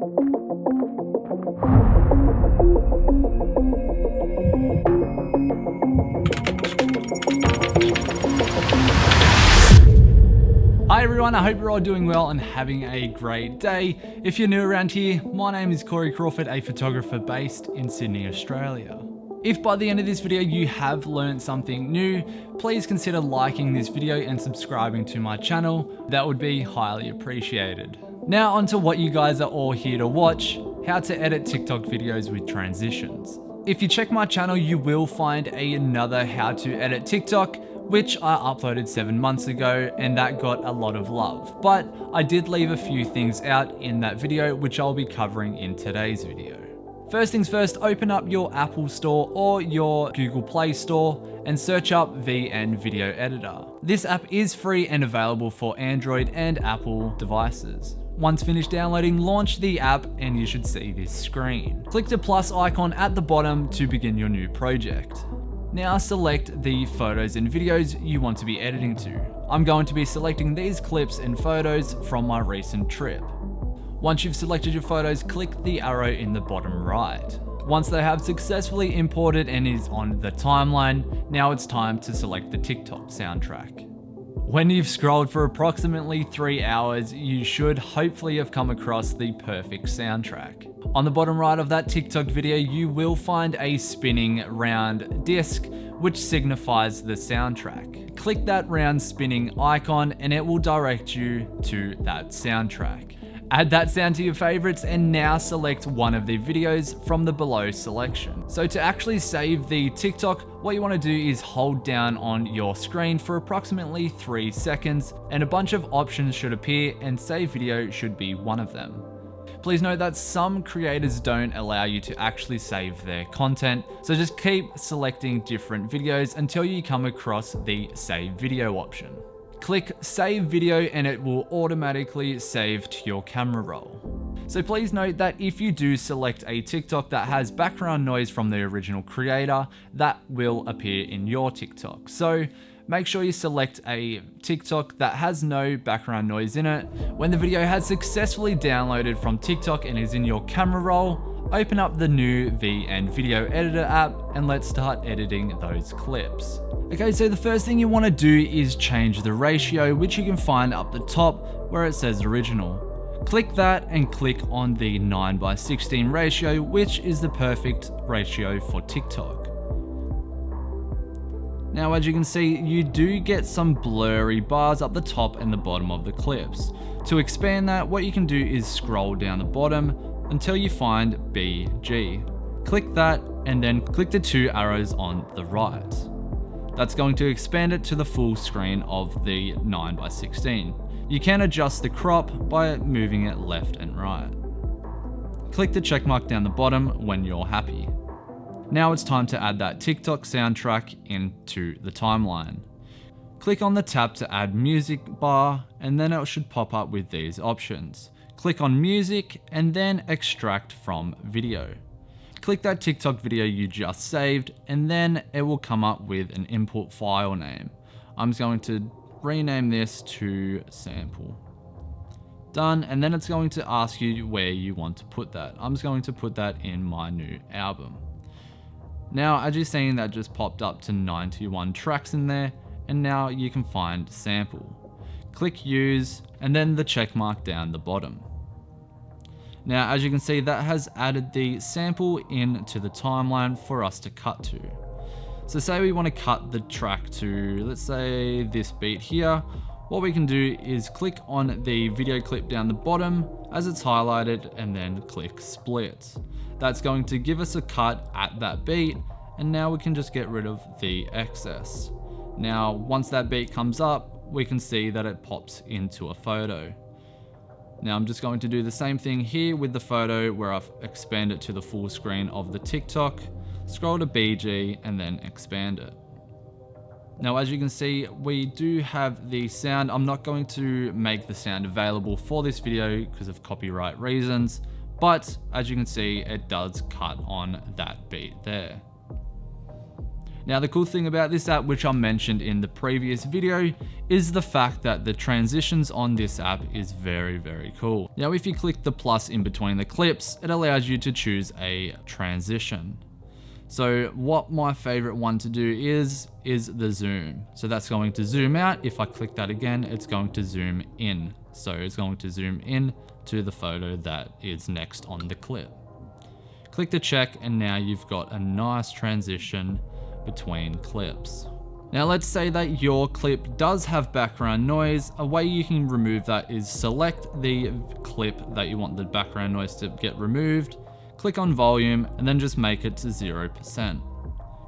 Hi everyone, I hope you're all doing well and having a great day. If you're new around here, my name is Corey Crawford, a photographer based in Sydney, Australia. If by the end of this video you have learned something new, please consider liking this video and subscribing to my channel. That would be highly appreciated. Now onto what you guys are all here to watch, how to edit TikTok videos with transitions. If you check my channel, you will find another how to edit TikTok, which I uploaded 7 months ago, and that got a lot of love. But I did leave a few things out in that video, which I'll be covering in today's video. First things first, open up your Apple Store or your Google Play Store and search up VN Video Editor. This app is free and available for Android and Apple devices. Once finished downloading, launch the app and you should see this screen. Click the plus icon at the bottom to begin your new project. Now select the photos and videos you want to be editing to. I'm going to be selecting these clips and photos from my recent trip. Once you've selected your photos, click the arrow in the bottom right. Once they have successfully imported and is on the timeline, now it's time to select the TikTok soundtrack. When you've scrolled for approximately 3 hours, you should hopefully have come across the perfect soundtrack. On the bottom right of that TikTok video, you will find a spinning round disc, which signifies the soundtrack. Click that round spinning icon and it will direct you to that soundtrack. Add that sound to your favorites and now select one of the videos from the below selection. So to actually save the TikTok, what you want to do is hold down on your screen for approximately 3 seconds and a bunch of options should appear and save video should be one of them. Please note that some creators don't allow you to actually save their content, so just keep selecting different videos until you come across the save video option. Click save video and it will automatically save to your camera roll. So please note that if you do select a TikTok that has background noise from the original creator, that will appear in your TikTok. So make sure you select a TikTok that has no background noise in it. When the video has successfully downloaded from TikTok and is in your camera roll, open up the new VN Video Editor app and let's start editing those clips. Okay, so the first thing you want to do is change the ratio, which you can find up the top where it says original. Click that and click on the 9:16 ratio, which is the perfect ratio for TikTok. Now, as you can see, you do get some blurry bars up the top and the bottom of the clips. To expand that, what you can do is scroll down the bottom until you find BG. Click that and then click the 2 arrows on the right. That's going to expand it to the full screen of the 9:16. You can adjust the crop by moving it left and right. Click the check mark down the bottom when you're happy. Now it's time to add that TikTok soundtrack into the timeline. Click on the tab to add music bar and then it should pop up with these options. Click on music and then extract from video. Click that TikTok video you just saved and then it will come up with an input file name. I'm just going to rename this to sample. Done, and then it's going to ask you where you want to put that. I'm just going to put that in my new album. Now, as you're seeing, that just popped up to 91 tracks in there, and now you can find sample. Click use, and then the check mark down the bottom. Now, as you can see, that has added the sample into the timeline for us to cut to. So say we want to cut the track to, let's say, this beat here. What we can do is click on the video clip down the bottom as it's highlighted and then click split. That's going to give us a cut at that beat, and now we can just get rid of the excess. Now, once that beat comes up, we can see that it pops into a photo. Now I'm just going to do the same thing here with the photo where I've expanded to the full screen of the TikTok, scroll to BG and then expand it. Now, as you can see, we do have the sound. I'm not going to make the sound available for this video because of copyright reasons, but as you can see, it does cut on that beat there. Now the cool thing about this app, which I mentioned in the previous video, is the fact that the transitions on this app is very, very cool. Now if you click the plus in between the clips, it allows you to choose a transition. So what my favorite one to do is the zoom. So that's going to zoom out. If I click that again, it's going to zoom in. So it's going to zoom in to the photo that is next on the clip. Click the check and now you've got a nice transition between clips. Now let's say that your clip does have background noise. A way you can remove that is select the clip that you want the background noise to get removed, click on volume, and then just make it to 0%.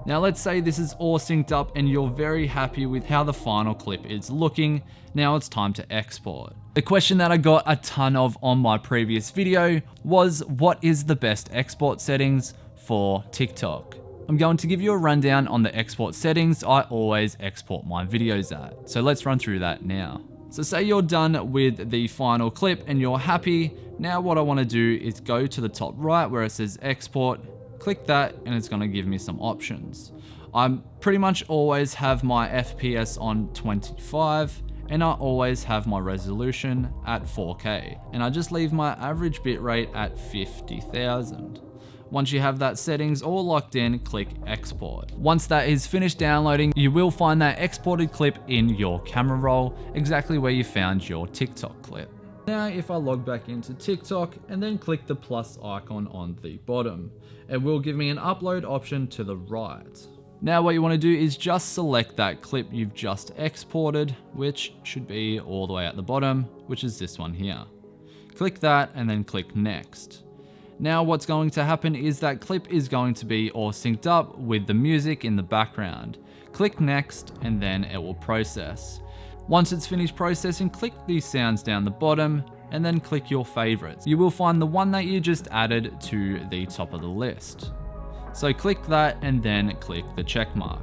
Now let's say this is all synced up and you're very happy with how the final clip is looking. Now it's time to export. The question that I got a ton of on my previous video was, what is the best export settings for TikTok? I'm going to give you a rundown on the export settings I always export my videos at. So let's run through that now. So say you're done with the final clip and you're happy. Now what I want to do is go to the top right where it says export, click that, and it's going to give me some options. I pretty much always have my FPS on 25 and I always have my resolution at 4K, and I just leave my average bitrate at 50,000. Once you have that settings all locked in, click export. Once that is finished downloading, you will find that exported clip in your camera roll, exactly where you found your TikTok clip. Now, if I log back into TikTok and then click the plus icon on the bottom, it will give me an upload option to the right. Now what you want to do is just select that clip you've just exported, which should be all the way at the bottom, which is this one here. Click that and then click next. Now what's going to happen is that clip is going to be all synced up with the music in the background. Click next and then it will process. Once it's finished processing, click these sounds down the bottom and then click your favorites. You will find the one that you just added to the top of the list. So click that and then click the check mark.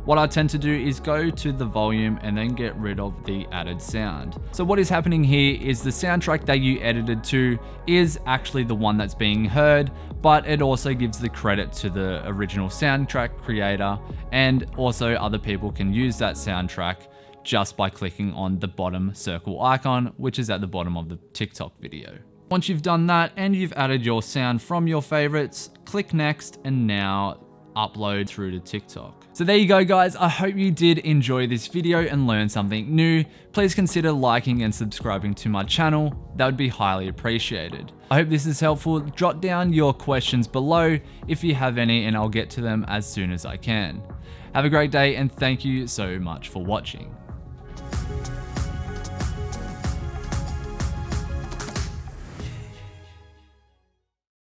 What I tend to do is go to the volume and then get rid of the added sound. So what is happening here is the soundtrack that you edited to is actually the one that's being heard, but it also gives the credit to the original soundtrack creator, and also other people can use that soundtrack just by clicking on the bottom circle icon, which is at the bottom of the TikTok video. Once you've done that and you've added your sound from your favorites, click next and now upload through to TikTok. So there you go guys, I hope you did enjoy this video and learn something new. Please consider liking and subscribing to my channel, that would be highly appreciated. I hope this is helpful. Jot down your questions below if you have any and I'll get to them as soon as I can. Have a great day and thank you so much for watching.